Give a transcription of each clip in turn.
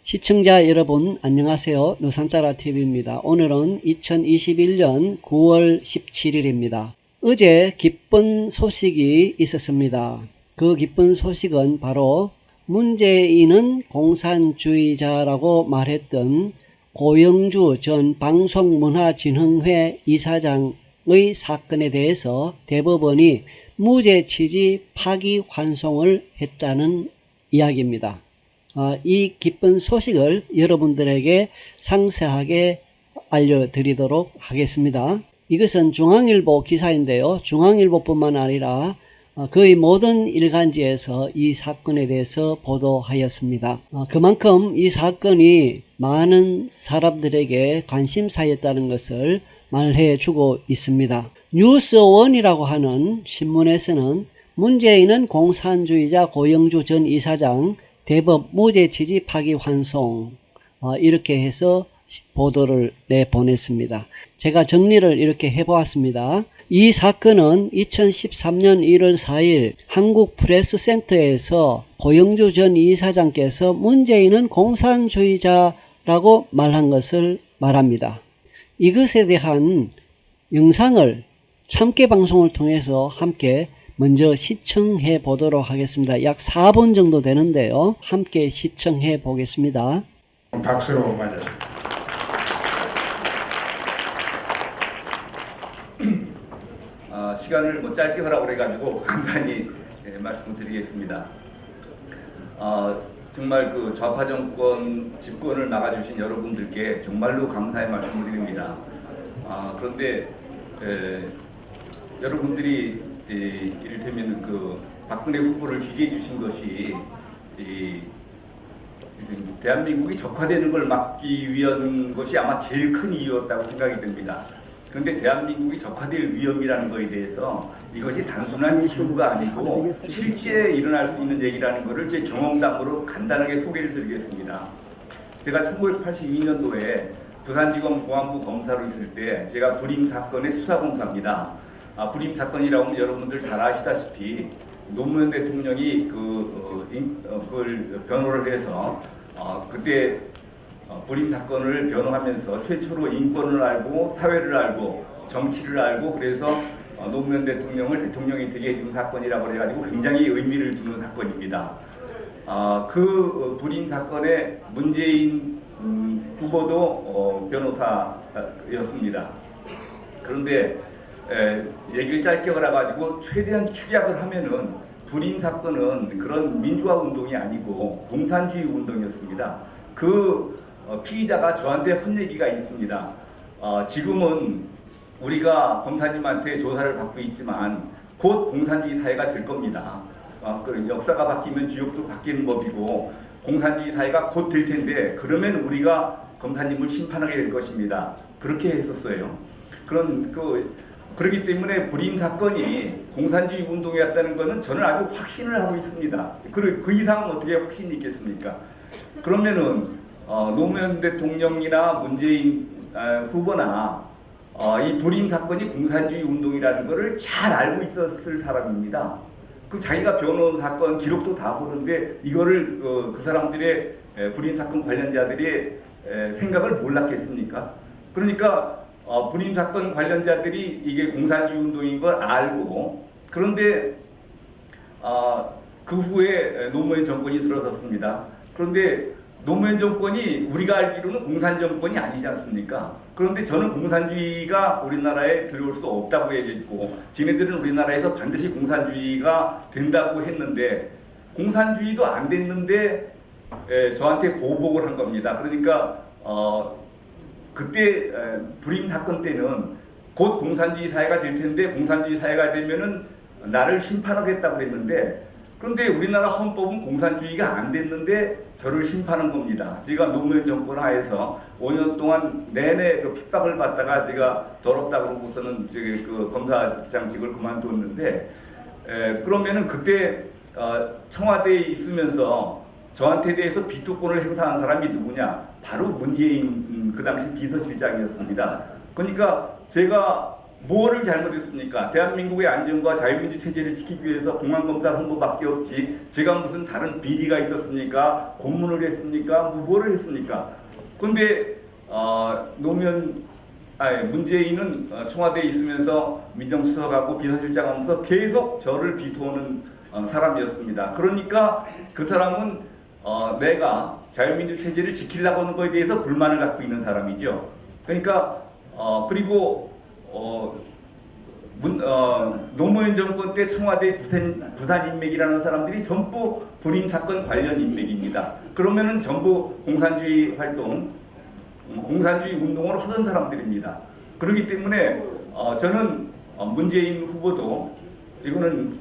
시청자 여러분 안녕하세요. 누산따라TV입니다. 오늘은 2021년 9월 17일입니다. 어제 기쁜 소식이 있었습니다. 그 기쁜 소식은 바로 문재인은 공산주의자라고 말했던 고영주 전 방송문화진흥회 이사장의 사건에 대해서 대법원이 무죄 취지 파기환송을 했다는 이야기입니다. 이 기쁜 소식을 여러분들에게 상세하게 알려드리도록 하겠습니다. 이것은 중앙일보 기사인데요. 중앙일보뿐만 아니라 거의 모든 일간지에서 이 사건에 대해서 보도하였습니다. 그만큼 이 사건이 많은 사람들에게 관심사였다는 것을 말해주고 있습니다. 뉴스원이라고 하는 신문에서는 문재인은 공산주의자 고영주 전 이사장 대법 무죄 취지 파기환송 이렇게 해서 보도를 내보냈습니다. 제가 정리를 이렇게 해보았습니다. 이 사건은 2013년 1월 4일 한국프레스센터에서 고영주 전 이사장께서 문재인은 공산주의자라고 말한 것을 말합니다. 이것에 대한 영상을 참깨 방송을 통해서 함께 먼저 시청해 보도록 하겠습니다. 약 4분 정도 되는데요. 함께 시청해 보겠습니다. 박수로 맞아요. 시간을 짧게 하라고 그래가지고 간단히 말씀을 드리겠습니다. 정말 그 좌파 정권 집권을 막아주신 여러분들께 정말로 감사의 말씀을 드립니다. 그런데 여러분들이 이를테면 그 박근혜 후보를 지지해 주신 것이 대한민국이 적화되는 걸 막기 위한 것이 아마 제일 큰 이유였다고 생각이 듭니다. 그런데 대한민국이 적화될 위험이라는 것에 대해서 이것이 단순한 기구가 아니고 실제 일어날 수 있는 얘기라는 것을 제 경험담으로 간단하게 소개를 드리겠습니다. 제가 1982년도에 부산지검 보안부 검사로 있을 때 제가 불임 사건의 수사검사입니다. 불임 사건이라고 하면 여러분들 잘 아시다시피 노무현 대통령이 그걸 변호를 해서 그때 불임 사건을 변호하면서 최초로 인권을 알고 사회를 알고 정치를 알고 그래서 노무현 대통령을 대통령이 되게 해준 사건이라고 해가지고 굉장히 의미를 두는 사건입니다. 그 불임 사건에 문재인 후보도 변호사였습니다. 그런데 얘기를 짧게 걸어가지고 최대한 축약을 하면은 불임 사건은 그런 민주화 운동이 아니고 공산주의 운동이었습니다. 그 피의자가 저한테 한 얘기가 있습니다. 지금은 우리가 검사님한테 조사를 받고 있지만 곧 공산주의 사회가 될 겁니다. 그 역사가 바뀌면 지옥도 바뀌는 법이고 공산주의 사회가 곧 될 텐데 그러면 우리가 검사님을 심판하게 될 것입니다. 그렇게 했었어요. 그렇기 때문에 불임 사건이 공산주의 운동이었다는 것은 저는 아주 확신을 하고 있습니다. 그 이상 어떻게 확신이 있겠습니까? 그러면은 노무현 대통령이나 문재인 후보나 이 불임 사건이 공산주의 운동이라는 것을 잘 알고 있었을 사람입니다. 그 자기가 변호한 사건 기록도 다 보는데 이거를 그 사람들의 불임 사건 관련자들의 생각을 몰랐겠습니까? 그러니까 불임 사건 관련자들이 이게 공산주의 운동인 걸 알고 그런데 그 후에 노무현 정권이 들어섰습니다. 그런데 노무현 정권이 우리가 알기로는 공산 정권이 아니지 않습니까? 그런데 저는 공산주의가 우리나라에 들어올 수 없다고 얘기했고 지네들은 우리나라에서 반드시 공산주의가 된다고 했는데 공산주의도 안 됐는데 저한테 보복을 한 겁니다. 그러니까 그때 불임 사건 때는 곧 공산주의 사회가 될 텐데 공산주의 사회가 되면은 나를 심판하겠다고 했는데 그런데 우리나라 헌법은 공산주의가 안 됐는데 저를 심판한 겁니다. 제가 노무현 정권 하에서 5년 동안 내내 그 핍박을 받다가 제가 더럽다고 그러고서는 그 검사장직을 그만뒀는데 그러면은 그때 청와대에 있으면서 저한테 대해서 비토권을 행사한 사람이 누구냐? 바로 문재인 그 당시 비서실장이었습니다. 그러니까 제가 뭐를 잘못했습니까? 대한민국의 안전과 자유민주 체제를 지키기 위해서 공안검사 선거밖에 없지 제가 무슨 다른 비리가 있었습니까? 고문을 했습니까? 뭐를 했습니까? 근데 문재인은 청와대에 있으면서 민정수석하고 비서실장 하면서 계속 저를 비토는 사람이었습니다. 그러니까 그 사람은 내가 자유민주 체제를 지키려고 하는 것에 대해서 불만을 갖고 있는 사람이죠. 그러니까 그리고 노무현 정권 때 청와대 부산 인맥이라는 사람들이 전부 불임 사건 관련 인맥입니다. 그러면은 전부 공산주의 활동, 공산주의 운동을 하던 사람들입니다. 그렇기 때문에 저는 문재인 후보도 이거는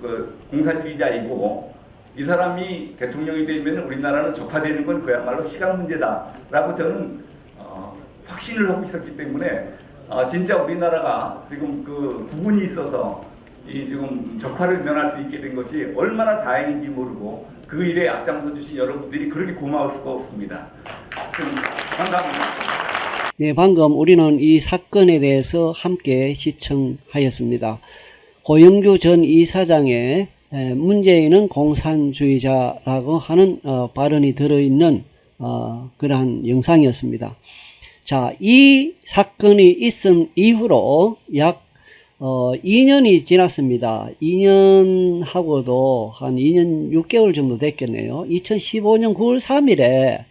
공산주의자이고 이 사람이 대통령이 되면 우리나라는 적화되는 건 그야말로 시간 문제다라고 저는 확신을 하고 있었기 때문에 진짜 우리나라가 지금 그 부분이 있어서 이 지금 적화를 면할 수 있게 된 것이 얼마나 다행인지 모르고 그 일에 앞장서 주신 여러분들이 그렇게 고마울 수가 없습니다. 감사합니다. 네, 방금 우리는 이 사건에 대해서 함께 시청하였습니다. 고영주 전 이사장의 문재인은 공산주의자라고 하는 발언이 들어있는 그러한 영상이었습니다. 자, 이 사건이 있은 이후로 약 2년이 지났습니다. 2년하고도 한 2년 6개월 정도 됐겠네요. 2015년 9월 3일에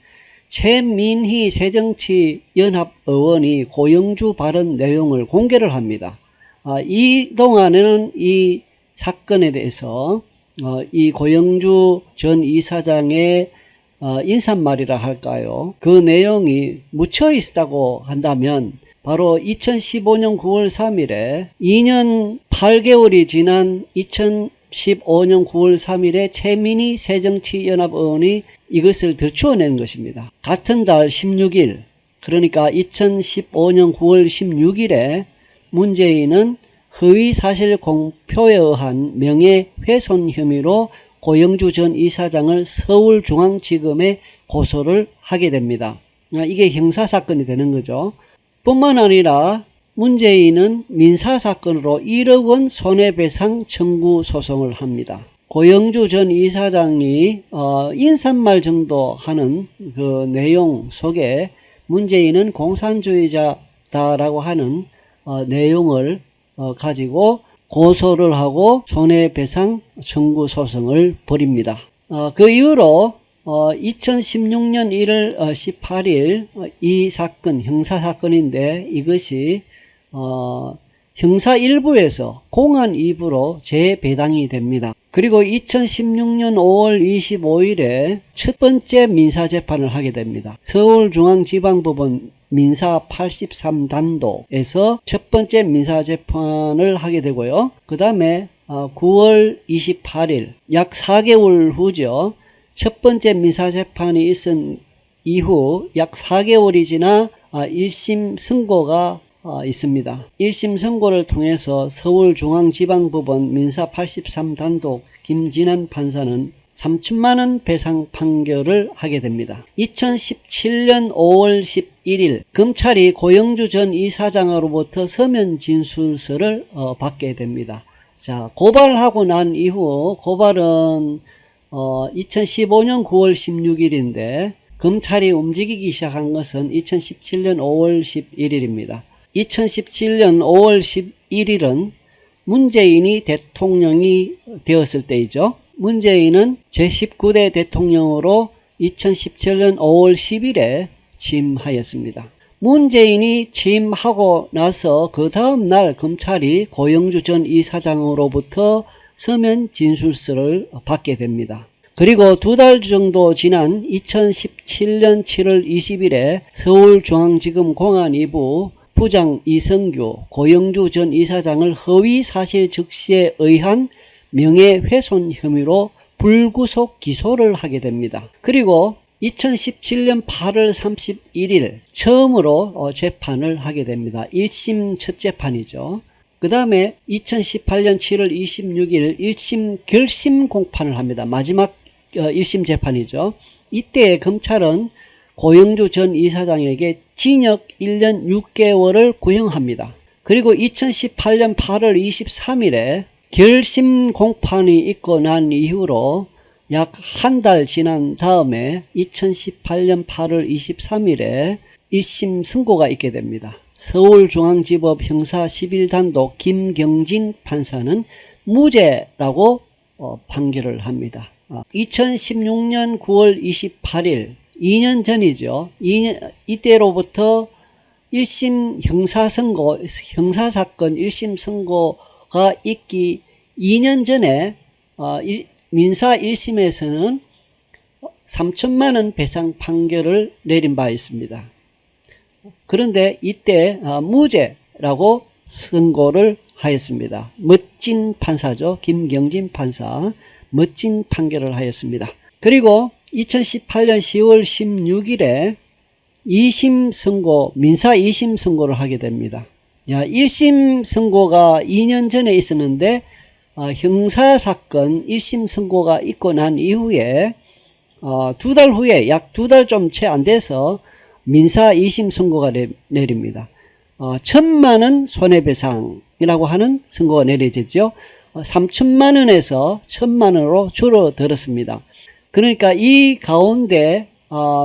최민희 새정치연합의원이 고영주 발언 내용을 공개를 합니다. 이 동안에는 이 사건에 대해서 이 고영주 전 이사장의 인사말이라 할까요? 그 내용이 묻혀 있다고 한다면 바로 2015년 9월 3일에 2년 8개월이 지난 2015년 9월 3일에 최민희 새정치연합의원이 이것을 들추어낸 것입니다. 같은 달 16일, 그러니까 2015년 9월 16일에 문재인은 허위사실 공표에 의한 명예훼손 혐의로 고영주 전 이사장을 서울중앙지검에 고소를 하게 됩니다. 이게 형사사건이 되는 거죠. 뿐만 아니라 문재인은 민사사건으로 1억 원 손해배상 청구 소송을 합니다. 고영주 전 이사장이 인사말 정도 하는 그 내용 속에 문재인은 공산주의자다라고 하는 내용을 가지고 고소를 하고 손해배상 청구 소송을 벌입니다. 그 이후로 2016년 1월 18일 이 사건 형사사건인데 이것이 형사 1부에서 공안 2부로 재배당이 됩니다. 그리고 2016년 5월 25일에 첫 번째 민사재판을 하게 됩니다. 서울중앙지방법원 민사 83단도에서 첫 번째 민사재판을 하게 되고요. 그 다음에 9월 28일 약 4개월 후죠. 첫 번째 민사재판이 있은 이후 약 4개월이 지나 1심 선고가 있습니다. 1심 선고를 통해서 서울중앙지방법원 민사 83단독 김진환 판사는 3천만원 배상 판결을 하게 됩니다. 2017년 5월 11일 검찰이 고영주 전 이사장으로부터 서면 진술서를 받게 됩니다. 자, 고발하고 난 이후 고발은 2015년 9월 16일인데 검찰이 움직이기 시작한 것은 2017년 5월 11일입니다. 2017년 5월 11일은 문재인이 대통령이 되었을 때이죠. 문재인은 제19대 대통령으로 2017년 5월 10일에 취임하였습니다. 문재인이 취임하고 나서 그 다음 날 검찰이 고영주 전 이사장으로부터 서면 진술서를 받게 됩니다. 그리고 2달 정도 지난 2017년 7월 20일에 서울중앙지검 공안 2부 부장 이성규, 고영주 전 이사장을 허위사실 적시에 의한 명예훼손 혐의로 불구속 기소를 하게 됩니다. 그리고 2017년 8월 31일 처음으로 재판을 하게 됩니다. 1심 첫 재판이죠. 그 다음에 2018년 7월 26일 1심 결심 공판을 합니다. 마지막 1심 재판이죠. 이때 검찰은 고영주 전 이사장에게 징역 1년 6개월을 구형합니다. 그리고 2018년 8월 23일에 결심 공판이 있고 난 이후로 약 한 달 지난 다음에 2018년 8월 23일에 1심 선고가 있게 됩니다. 서울중앙지법 형사 11단독 김경진 판사는 무죄라고 판결을 합니다. 2016년 9월 28일 2년 전이죠. 이때로부터 1심 형사사건 1심 선고가 있기 2년 전에 민사 1심에서는 3천만원 배상 판결을 내린 바 있습니다. 그런데 이때 무죄라고 선고를 하였습니다. 멋진 판사죠. 김경진 판사. 멋진 판결을 하였습니다. 그리고 2018년 10월 16일에 2심 선고, 민사 2심 선고를 하게 됩니다. 1심 선고가 2년 전에 있었는데 형사사건 1심 선고가 있고 난 이후에 2달 후에 약 2달 좀 채 안 돼서 민사 2심 선고가 내립니다. 1,000만원 손해배상이라고 하는 선고가 내려졌죠. 3천만원에서 1,000만원으로 줄어들었습니다. 그러니까 이 가운데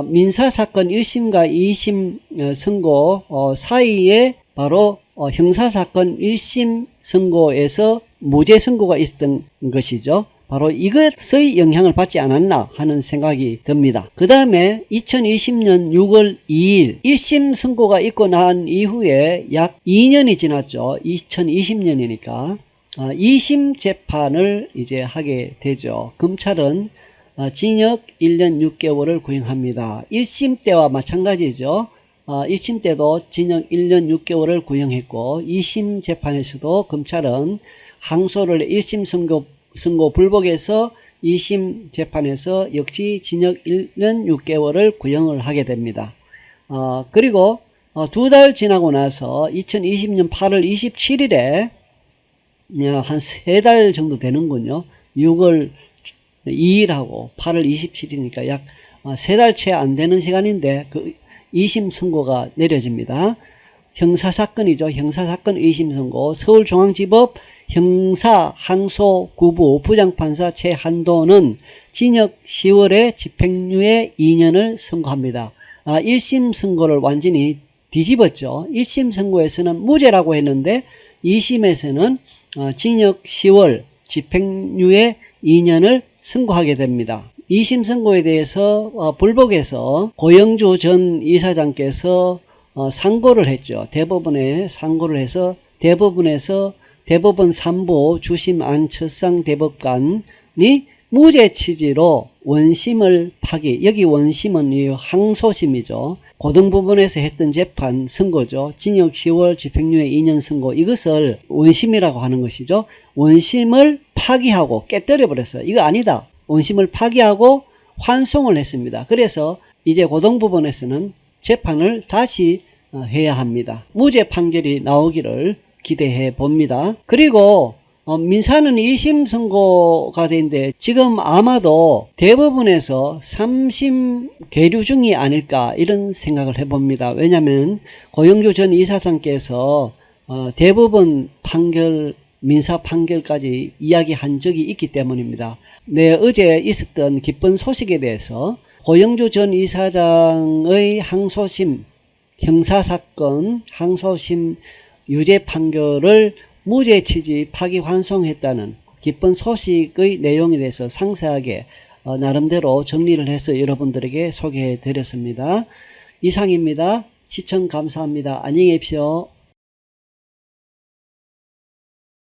민사사건 1심과 2심 선고 사이에 바로 형사사건 1심 선고에서 무죄 선고가 있었던 것이죠. 바로 이것의 영향을 받지 않았나 하는 생각이 듭니다. 그 다음에 2020년 6월 2일 1심 선고가 있고 난 이후에 약 2년이 지났죠. 2020년이니까 2심 재판을 이제 하게 되죠. 검찰은 징역 1년 6개월을 구형합니다. 1심 때와 마찬가지죠. 1심 때도 징역 1년 6개월을 구형했고 2심 재판에서도 검찰은 항소를 1심 선고 불복해서 2심 재판에서 역시 징역 1년 6개월을 구형을 하게 됩니다. 그리고 2달 지나고 나서 2020년 8월 27일에 한 3달 정도 되는군요. 6월 2일하고 8월 27일이니까 약 3달 채 안 되는 시간인데 그 2심 선고가 내려집니다. 형사사건이죠. 형사사건 2심 선고. 서울중앙지법 형사항소구부 부장판사 최한도는 징역 10월에 집행유예 2년을 선고합니다. 1심 선고를 완전히 뒤집었죠. 1심 선고에서는 무죄라고 했는데 2심에서는 징역 10월 집행유예 2년을 선고하게 됩니다. 2심 선고에 대해서 불복해서 고영주 전 이사장께서 상고를 했죠. 대법원에 상고를 해서 대법원에서 대법원 3부 주심 안철상 대법관이 무죄 취지로 원심을 파기, 여기 원심은 이 항소심이죠. 고등법원에서 했던 재판 선고죠. 징역 10월 집행유예 2년 선고, 이것을 원심이라고 하는 것이죠. 원심을 파기하고 깨뜨려 버렸어요. 이거 아니다. 원심을 파기하고 환송을 했습니다. 그래서 이제 고등법원에서는 재판을 다시 해야 합니다. 무죄 판결이 나오기를 기대해 봅니다. 그리고 민사는 2심 선고가 되는데 지금 아마도 대법원에서 3심 계류 중이 아닐까 이런 생각을 해봅니다. 왜냐하면 고영주 전 이사장께서 대법원 판결, 민사 판결까지 이야기한 적이 있기 때문입니다. 어제 있었던 기쁜 소식에 대해서 고영주 전 이사장의 항소심, 형사사건 항소심 유죄 판결을 무죄 취지 파기환송했다는 기쁜 소식의 내용에 대해서 상세하게 나름대로 정리를 해서 여러분들에게 소개해 드렸습니다. 이상입니다. 시청 감사합니다. 안녕히 계십시오.